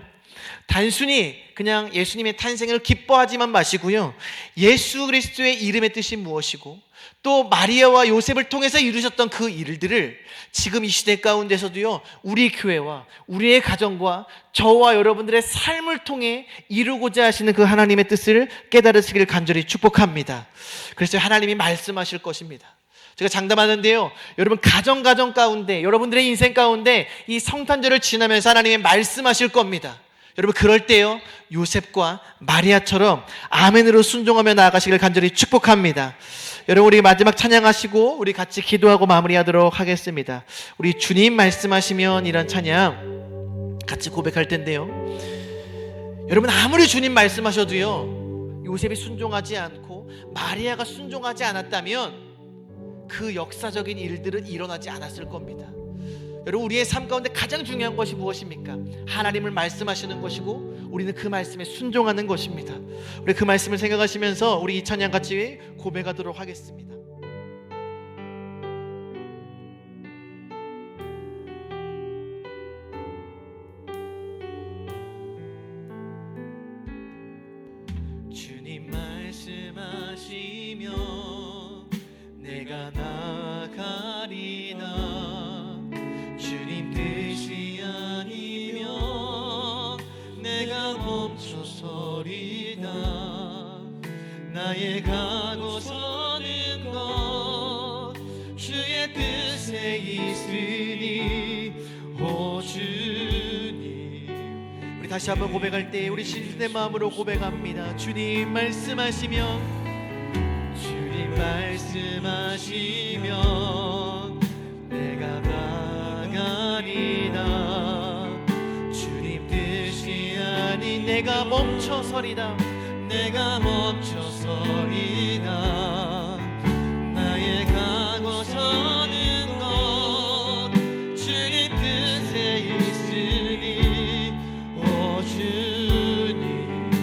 단순히 그냥 예수님의 탄생을 기뻐하지만 마시고요, 예수 그리스도의 이름의 뜻이 무엇이고 또 마리아와 요셉을 통해서 이루셨던 그 일들을 지금 이 시대 가운데서도요, 우리 교회와 우리의 가정과 저와 여러분들의 삶을 통해 이루고자 하시는 그 하나님의 뜻을 깨달으시길 간절히 축복합니다. 그래서 하나님이 말씀하실 것입니다. 제가 장담하는데요, 여러분 가정 가운데, 여러분들의 인생 가운데 이 성탄절을 지나면서 하나님이 말씀하실 겁니다. 여러분, 그럴 때요, 요셉과 마리아처럼 아멘으로 순종하며 나아가시길 간절히 축복합니다. 여러분, 우리 마지막 찬양하시고 우리 같이 기도하고 마무리하도록 하겠습니다. 우리 주님 말씀하시면 이런 찬양 같이 고백할 텐데요, 여러분, 아무리 주님 말씀하셔도요, 요셉이 순종하지 않고 마리아가 순종하지 않았다면 그 역사적인 일들은 일어나지 않았을 겁니다. 여러분, 우리의 삶 가운데 가장 중요한 것이 무엇입니까? 하나님을 말씀하시는 것이고 우리는 그 말씀에 순종하는 것입니다. 우리 그 말씀을 생각하시면서 우리 이 찬양 같이 고백하도록 하겠습니다. 주님 말씀하시며 내가 나가리라. 주님 뜻이 아니면 내가 멈춰서리다. 나의 가고 서는 것 주의 뜻에 있으니 오 주님. 우리 다시 한번 고백할 때 우리 진실된 마음으로 고백합니다. 주님 말씀하시면, 주님 말씀하시면 내가 나가리다. 주님 뜻이 아닌 내가 멈춰서리다. 내가 멈춰서리다. 나의 가고 서는 것 주님 뜻에 있으니 오 주님.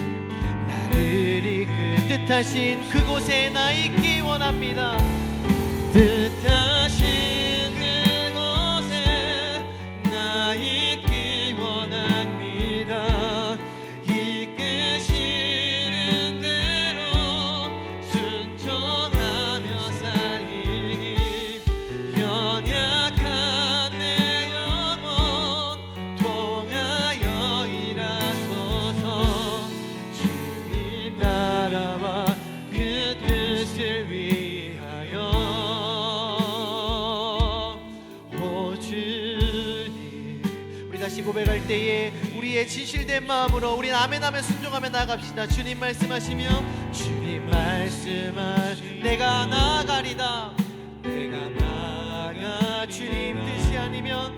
나를 이끌 뜻하신 그곳에 나 있기 원합니다. 뜻하신 그곳에 나 있기 원합니다. 이끄시는 대로 순종하며 살리니 연약한 내 영혼 통하여 일하소서. 주님 나라와 그 뜻을 위하여 오 주님. 우리 다시 고백할 때에 우리의 진실된 마음으로 우리 아멘 하면 순종하며 나갑시다. 주님 말씀하시며, 주님 말씀하시 내가 나가리다. 내가 나가. 주님 뜻이 아니면,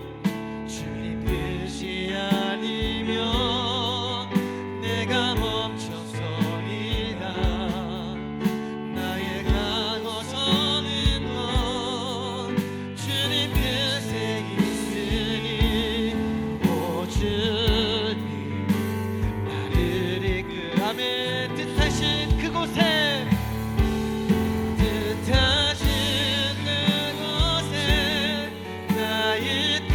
주님 뜻이 아니면 내가 멈춰서리다. 나의 가고 서는 것 주님 뜻에 있으니 오 주님. 나를 이끌하며 뜻하신 그곳에, 뜻하신 그곳에 나 있기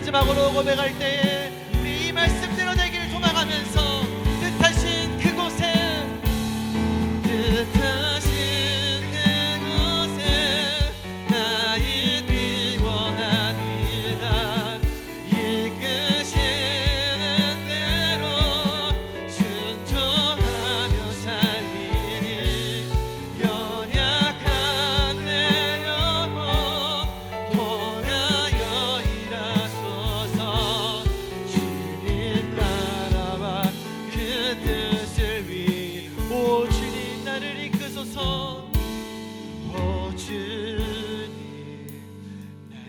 마지막으로 고백할 때에 우리 이 말씀대로 되길 소망하면서 뜻하신 그곳에 나의 피곤하니라 이끄시는 대로 순종하며 살리니 연약한 내 영혼 돌아여 일하소서 주님 따라와 그 뜻을 위해 오 주님 나를 이끄소서 오 주님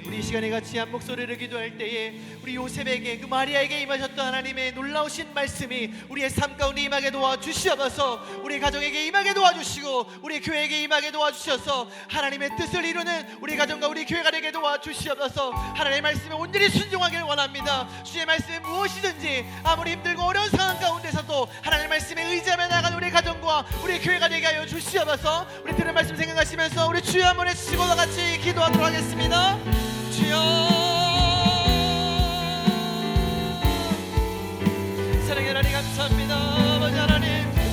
우리 이 시간에 같이 한 목소리를 기도할 때에 우리 요셉에게 그 마리아에게 임하셨던 하나님의 놀라우신 말씀이 우리의 삶 가운데 임하게 도와주시옵소서 우리 가정에게 임하게 도와주시고 우리 교회에게 임하게 도와주셔서 하나님의 뜻을 이루는 우리 가정과 우리 교회가 되게 도와주시옵소서 하나님의 말씀에 온전히 순종하길 원합니다. 주의 말씀에 무엇이든지 아무리 힘들고 어려운 상황 가운데서도 하나님의 말씀에 의지하며 나가는 우리 가정과 우리 교회가 되게 하여 주시옵소서 우리 들은 말씀 생각하시면서 우리 주여 한번 외치고 다 같이 기도하도록 하겠습니다. 주여 사랑의 하나님 감사합니다.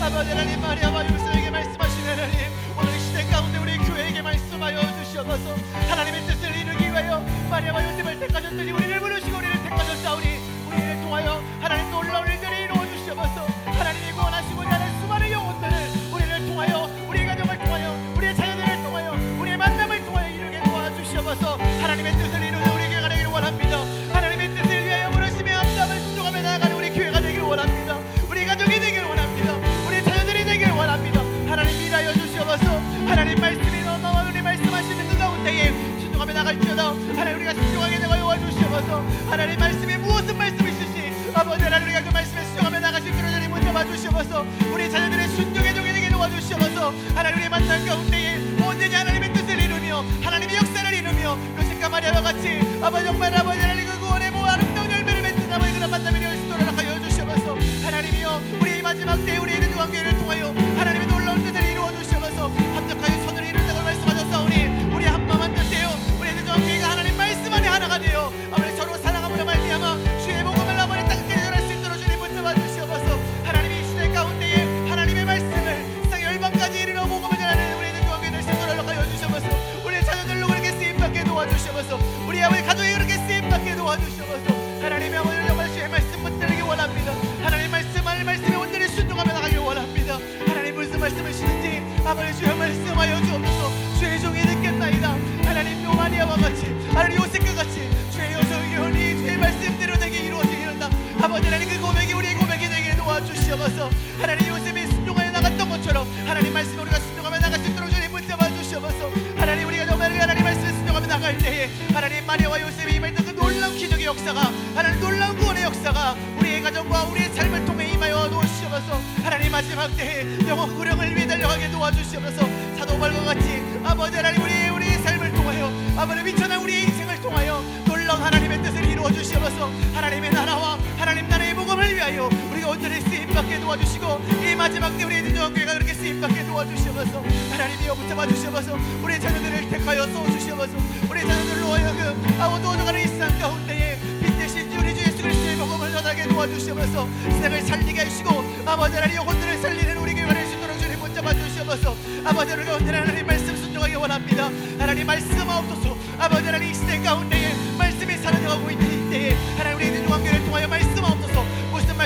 아버지 하나님 마리아와 요셉에게 말씀하신 하나님 오늘 시대 가운데 우리 교회에게 말씀하여 주시옵소서 하나님의 뜻을 이루기 위하여 마리아와 요셉을 택하셨더니 우리를 부르시고 우리를 택하셨사오니 우리를 통하여 하나님 놀라운 일들이 이루어 주시옵소서 하나님이 구원하시고자 하는 수많은 영혼들을 우리를 통하여 우리 가정을 통하여 우리의 자녀들을 통하여 우리의 만남을 통하여 이루게 도와주시옵소서 하나님의 뜻을 이루는 우리 교회가 되기를 원합니다. 하나님의 뜻을 위하여 부르시며 앞담을 순종하며 나아가는 우리 교회가 되기를 원합니다. 우리 가족이 되기를 원합니다. 우리 자녀들이 되기를 원합니다. 하나님 일하여 주시옵소서 하나님 말씀이 너무나 우리 말씀하시는 그 가운데에 순종하며 나갈지어다 하나님 우리가 순종하게 되어 도와주시옵소서 하나님 말씀에 무엇은 말씀이시지 아버지 하나님 우리가 그 말씀에 순종하며 나가실 그런 자리 먼저 봐주시옵소서 우리 자녀들의 순종의 종이 되게 도와주시옵소서 하나님 우리의 만남 가운데에 언제나 하나님의 뜻을 이루며 하나님의 역사를 이루며 요셉과 마리아와 같이 아버지 정말 아버지 하나님 그 구원의 모 아름다운 열매를 맺는 아버지 그런 만남이 되어 있도록 하여 주시옵소서 하나님이여 우리의 마지막 때에 우리의 그 관계를 통하여 하나님의 놀라운 뜻을 이루어 주시옵소서 합작하여 선을 이룬다고 말씀하셨사오니 우리 한마음 한뜻이에요 우리의 그 관계가 하나님 말씀 안에 하나가 되어 아버지 서로 사랑함으로 말미암아 주의 복음을 아버지 땅끝에 전할 수 있도록 주님 붙잡아 주시옵소서 하나님이 이 시대 가운데에 하나님의 말씀을 세상 열방까지 이르러 복음을 전하는 우리의 그 관계 될 수 있도록 하여 주시옵소서 우리의 자녀들로 그렇게 쓰임받게 도와주시옵소서 우리 아버지 가족이 그렇게 쓰임받게 도와주시옵소서 하나님의 아버지 정말 주의 말씀 붙들기 원합니다. 하나님 말씀에 온전히 순종하며 나가길 원합니다. 하나님 무슨 말씀이시는지 아버지 주의 말씀하여 주옵소서 주의 종이 듣겠나이다. 하나님 마리아와 같이 하나님 요셉과 같이 주의 여성이 주의 말씀대로 되게 이루어지기를다. 아버지 하나님 그 고백이 우리의 고백이 되게 도와주시옵소서 하나님 요셉이 순종하여 나갔던 것처럼 하나님 말씀에 우리가 순종하며 나갈 수 있도록 주님 붙잡아 주시옵소서 하나님 우리가 정말 하나님 말씀에 순종하며 나갈 때에 하나님 마리아와 요셉이 임했던 그 놀라운 기적의 역사가 하나님 놀라운 구원의 역사가 우리의 가정과 우리의 삶을 통해 임하여 도와주시옵소서 하나님 마지막 때에 영원 구령을 위해 달려가게 도와주시옵소서 사도 바울과 같이 아버지 하나님 우리의 삶을 통하여 아버지 미천한 우리의 인생을 통하여 놀라운 하나님의 뜻을 이루어 주시옵소서 하나님의 나라와 하나님 나라의 복음을 위하여 우리가 온전히 쓰임받게 도와주시고 이 마지막 때 우리의 교회가 그렇게 쓰임받게 도와주시옵소서 하나님이여 붙잡아 주시옵소서 우리의 자녀들을 택하여 쏘주시옵소서 우리의 자녀들로 하여금 어두워져가는 이 세상 가운데에 빛 대신 우리 주 예수 그리스도의 복음을 전하게 도와주시옵소서 세상을 살리게 하시고 아버지 하나님 영혼들을 살리는 우리 교회가 될 수 있도록 주님 붙잡아 주시옵소서 아버지 우리가 언제나 하나님 말씀 순종하기 원합니다. 하나님 말씀하옵소서 아버지 하나님 이 시대 가운데에 말씀이 살아나가고 있는 이때에 하나님 우리의 그 관계를 통하여 말씀하옵소서 무슨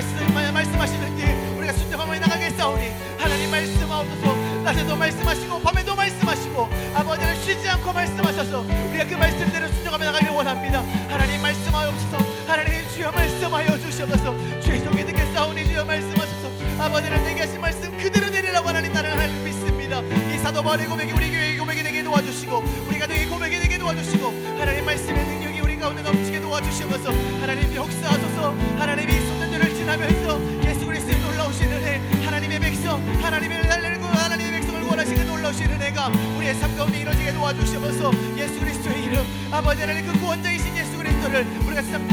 말씀하시는지 우리가 순종하며 나가겠사오니 하나님 말씀하옵소서 낮에도 말씀하시고 밤에도 말씀하시고 아버지 하나님 쉬지 않고 말씀하셔서 우리가 그 말씀대로 순종하며 나가기를 원합니다. 하나님 말씀하옵소서 하나님 주여 말씀하여 주시옵소서 주의 종이 듣겠사오니 주여 말씀하소서 아버지 하나님 내게 하신 말씀 그대로 내리라고 하나님 나는 하나님 믿습니다. 이 사도 바울의 고백이 우리 교회의 고백이 되게 도와주시고 우리 가정의 고백이 되게 도와주시고 하나님 말씀의 능력이 우리 가운데 넘치게 도와주시옵소서 하나님 역사하소서 하나님이 소년들을 지나면서 예수 그리스도의 놀라우신 은혜 하나님의 백성 하나님의 달래고 하나님의 백성을 원하시는 놀라우신 은혜가 우리의 삶 가운데 이루어지게 도와주시옵소서 예수 그리스도의 이름 아버지 하나님 그 구원자이신 예수 그리스도를 우리가 세상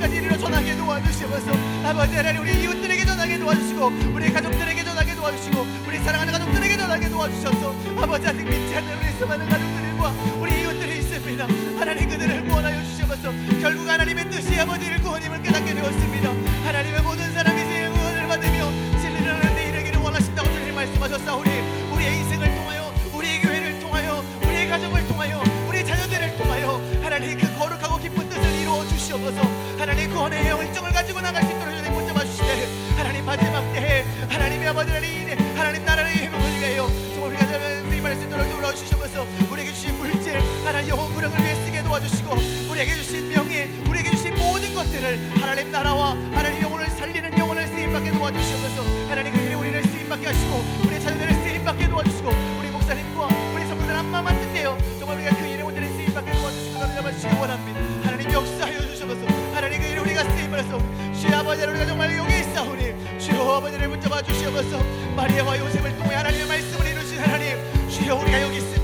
끝까지 이르러 전하게 도와주시옵소서 아버지 하나님 우리 이웃들에게 전하게 도와주시고 우리 가족들에게 전하게 도와주시고 우리 사랑하는 가족들에게 전하게 도와주셔서 아버지 아직 믿지 않는 우리 수많은 가족들과 우리 이웃들이 있습니다. 되었습니다. 하나님 그들을 구원하여 주시옵소서. 결국 하나님의 뜻이 아버지를 구원임을 깨닫게 되었습니다. 하나님의 모든 사람이 주의 구원을 받으며 진리를 하는 데 이르기를 원하신다고 주님 말씀하셨사오니 우리의 인생을 통하여 우리의 교회를 통하여 우리의 가정을 통하여 우리의 자녀들을 통하여 하나님 그 거룩하고 기쁜 뜻을 이루어 주시옵소서. 하나님 구원의 열정을 가지고 나갈 수 있도록 주님 붙잡아 주시되 하나님 마지막 때에 하나님의 아버지를 인해 하나님 나라의 행복을 위하여 정말 우리가 이 말씀대로 돌아주시옵소서. 우리에게 주신 물질 하나님 영혼 구령을 위해 쓰게 도와주시고 우리에게 주신 명예 우리에게 주신 모든 것들을 하나님 나라와 하나님 영혼을 살리는 영혼을 쓰임받게 도와주시옵소서. 하나님 그 일에 우리를 쓰임받게 하시고 우리 자녀들을 쓰임받게 도와주시고 우리 목사님과 우리 성도들 한마음 한 뜻대요 정말 우리가 그 일에 온전히 쓰임받게 도와주시고 나를 잡아주시기 원합니다. 하나님 역사하여 주시옵소서. 하나님 그 일에 우리가 쓰임받아서 주의 아버지를 우리가 정말 여기 있사오니 주여 아버지를 붙잡아 주시옵소서. 마리아와 요셉을 통해 하나님의 말씀을 이루신 하나님 주여 우리가 여기 있습니다.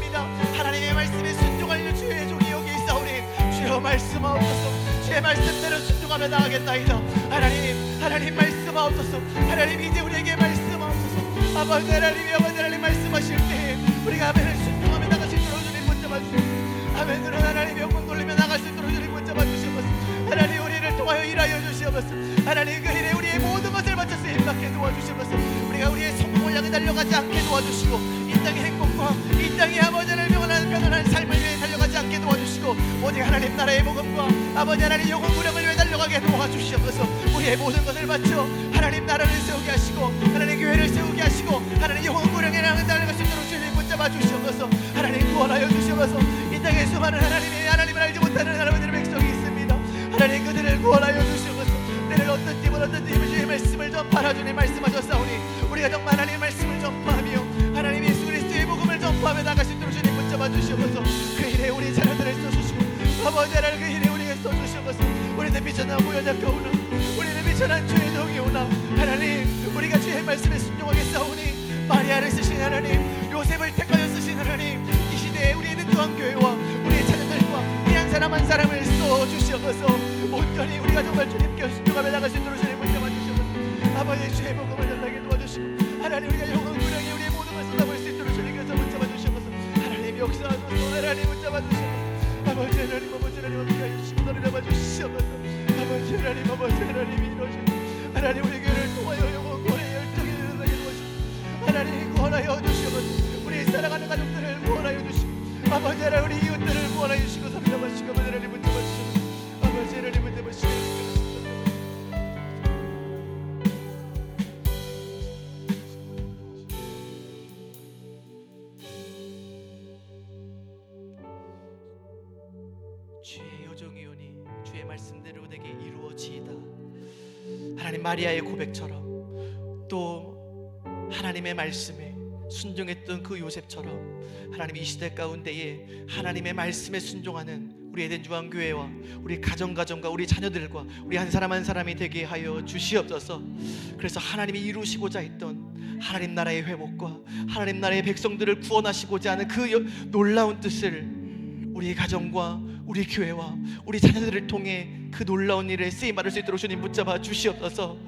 하나님의 말씀에 순종하려 주의 종이 여기 있사오니 주여 말씀하옵소서. 주의 말씀대로 순종하며 나가겠나이다. 하나님 말씀하옵소서. 하나님 이제 우리에게 말씀하옵소서. 아버지 하나님 말씀하실 때 우리가 아멘을 순종하며 나갈 수 있도록 주님 붙잡아 주시옵소서. 아멘으로 하나님 영광 돌리며 나갈 수 있도록 주님 붙잡아 주시옵소서. 하나님 우리를 통하여 일하여 주시옵소서. 하나님 그 일에 우리의 모든 것을 바쳐 쓰임받게 도와주시옵소서. 우리가 우리의 성공을 향해 달려가지 않게 도와주시고 이 땅의 행복과 이 땅의 아버지를 명하는 편안한 삶을 위해 달려가지 않게 도와주시고 오직 하나님 나라의 복음과 아버지 하나님 영혼 구령을 위해 달려가게 도와주시옵소서. 우리의 모든 것을 바쳐 하나님 나라를 세우게 하시고 하나님 교회를 세우게 하시고 하나님 영혼 구령에 향해 달려갈 수 있도록 주님 붙잡아 주시옵소서. 하나님 구원하여 주시옵소서. 이 땅에 수많은 하나님을 알지 못하는 하나님의 백성이 있습니다. 하나님 그들을 구원하여 주시옵소서. 때를 어떤 팀을 주의 말씀을 전파하라 주님 말씀하셨사오니 우리가 정말 하나님의 말씀을 전파하며 하나님 예수 그리스도의 복음을 전파하며 나갈 수 있도록 주님 붙잡아 주시옵소서. 그 일에 우리 자녀들을 써주시고 아버지 하나님 그 일에 우리에게 써주시옵소서. 우리는 미천한 무여잡혀오나 우리는 미천한 주의 종이 오나 하나님 우리가 주의 말씀에 순종하겠사오니 마리아를 쓰신 하나님 요셉을 택하여 쓰신 하나님 이 시대에 우리의 능주한교회와 우리의 자녀들과 우리 한 사람 한 사람을 써주시옵소서. 온전히 우리가 정말 주님께 순종하며 나갈 수 있도록 주님 붙잡아 주시옵소서. 아버지 주의 복음을 전하게 도와주시고 하나님 우리가 영혼 구령에 우리의 모든 걸 쏟아볼 수 있도록 주님께서 붙잡아 주시옵소서. 하나님 역사하소서. 하나님 붙잡아 주시옵소서. 아버지 하나님 어떻게 하여 주시고 너를 잡아 주시옵소서. 아버지 하나님 이루어지고 하나님 우리 교회를 통하여 영혼 구원의 열정이 일어나게 도와주시고 하나님 구원하여 주시옵소서. 우리 사랑하는 가족들을 구원하여 주시고 아버지 하나님 우리 이웃들을 구원하여 주시고 섬 잡아주시고 아버지 하나님 붙잡아 주시옵소서. 아버지 하나님 붙잡아 주시옵소서. 주의 요정이오니 주의 말씀대로 내게 이루어지이다. 하나님 마리아의 고백처럼 또 하나님의 말씀에 순종했던 그 요셉처럼 하나님 이 시대 가운데에 하나님의 말씀에 순종하는 우리 에덴 주한교회와 우리 가정과 우리 자녀들과 우리 한 사람 한 사람이 되게 하여 주시옵소서. 그래서 하나님이 이루시고자 했던 하나님 나라의 회복과 하나님 나라의 백성들을 구원하시고자 하는 그 놀라운 뜻을 우리 가정과 우리 교회와 우리 자녀들을 통해 그 놀라운 일에 쓰임받을 수 있도록 주님 붙잡아 주시옵소서.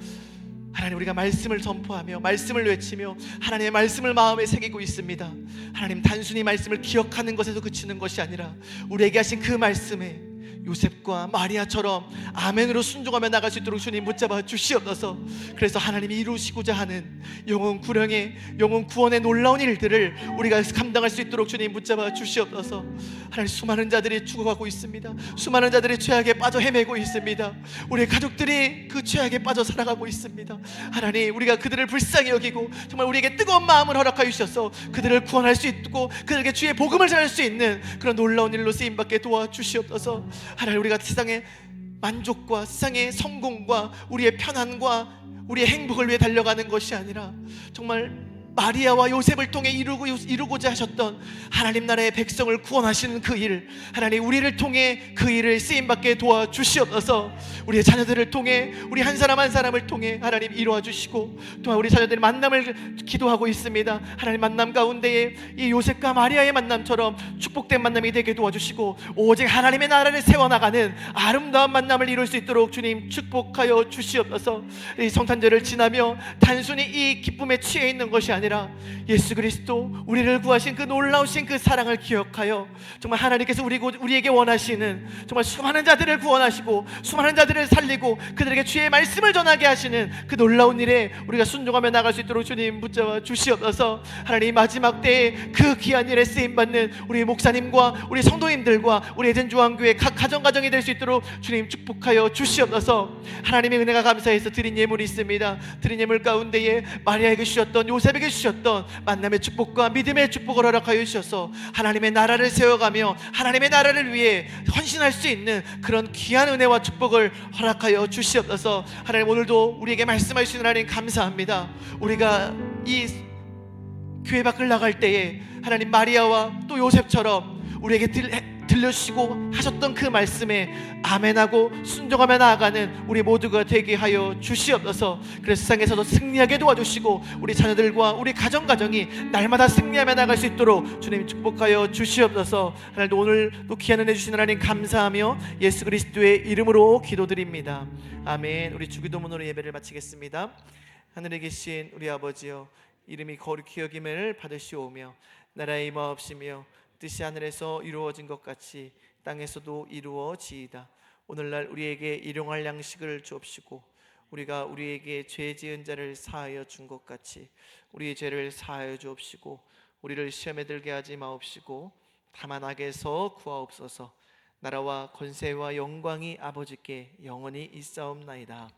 하나님 우리가 말씀을 선포하며 말씀을 외치며 하나님의 말씀을 마음에 새기고 있습니다. 하나님 단순히 말씀을 기억하는 것에서 그치는 것이 아니라 우리에게 하신 그 말씀에 요셉과 마리아처럼 아멘으로 순종하며 나갈 수 있도록 주님 붙잡아 주시옵소서. 그래서 하나님이 이루시고자 하는 영혼 구원의 놀라운 일들을 우리가 감당할 수 있도록 주님 붙잡아 주시옵소서. 하나님 수많은 자들이 죽어가고 있습니다. 수많은 자들이 죄악에 빠져 헤매고 있습니다. 우리 가족들이 그 죄악에 빠져 살아가고 있습니다. 하나님 우리가 그들을 불쌍히 여기고 정말 우리에게 뜨거운 마음을 허락하여 주셔서 그들을 구원할 수 있고 그들에게 주의 복음을 전할 수 있는 그런 놀라운 일로 쓰임받게 도와주시옵소서. 하나님 우리가 세상의 만족과 세상의 성공과 우리의 편안과 우리의 행복을 위해 달려가는 것이 아니라 정말 마리아와 요셉을 통해 이루고자 하셨던 하나님 나라의 백성을 구원하시는 그 일, 하나님 우리를 통해 그 일을 쓰임받게 도와주시옵소서. 우리의 자녀들을 통해 우리 한 사람 한 사람을 통해 하나님 이루어 주시고 또한 우리 자녀들의 만남을 기도하고 있습니다. 하나님 만남 가운데에 이 요셉과 마리아의 만남처럼 축복된 만남이 되게 도와주시고 오직 하나님의 나라를 세워나가는 아름다운 만남을 이룰 수 있도록 주님 축복하여 주시옵소서. 이 성탄절을 지나며 단순히 이 기쁨에 취해 있는 것이 아니라 아니라 예수 그리스도 우리를 구하신 그 놀라우신 그 사랑을 기억하여 정말 하나님께서 우리에게 원하시는 정말 수많은 자들을 구원하시고 수많은 자들을 살리고 그들에게 주의 말씀을 전하게 하시는 그 놀라운 일에 우리가 순종하며 나갈 수 있도록 주님 붙잡아 주시옵소서. 하나님, 마지막 때에 그 귀한 일에 쓰임받는 우리 목사님과 우리 성도님들과 우리 에덴주한교회 각 가정이 될 수 있도록 주님 축복하여 주시옵소서. 하나님의 은혜가 감사해서 드린 예물이 있습니다. 드린 예물 가운데에 마리아에게 주셨던, 요셉에게 주셨던 만남의 축복과 믿음의 축복을 허락하여 주셔서 하나님의 나라를 세워가며 하나님의 나라를 위해 헌신할 수 있는 그런 귀한 은혜와 축복을 허락하여 주시옵소서. 하나님, 오늘도 우리에게 말씀하시는 하나님 감사합니다. 우리가 이 교회 밖을 나갈 때에 하나님, 마리아와 또 요셉처럼 우리에게 들려주시고 하셨던 그 말씀에 아멘하고 순종하며 나아가는 우리 모두가 되게 하여 주시옵소서. 그래서 세상에서도 승리하게 도와주시고 우리 자녀들과 우리 가정이 날마다 승리하며 나갈 수 있도록 주님 축복하여 주시옵소서. 하나님, 오늘도 귀한 은혜 주시는 하나님 감사하며 예수 그리스도의 이름으로 기도드립니다. 아멘. 우리 주기도문으로 예배를 마치겠습니다. 하늘에 계신 우리 아버지여, 이름이 거룩히 여김을 받으시오며 나라의 임하옵시며 뜻이 하늘에서 이루어진 것 같이 땅에서도 이루어지이다. 오늘날 우리에게 일용할 양식을 주옵시고 우리가 우리에게 죄 지은 자를 사하여 준 것 같이 우리의 죄를 사하여 주옵시고 우리를 시험에 들게 하지 마옵시고 다만 악에서 구하옵소서. 나라와 권세와 영광이 아버지께 영원히 있사옵나이다.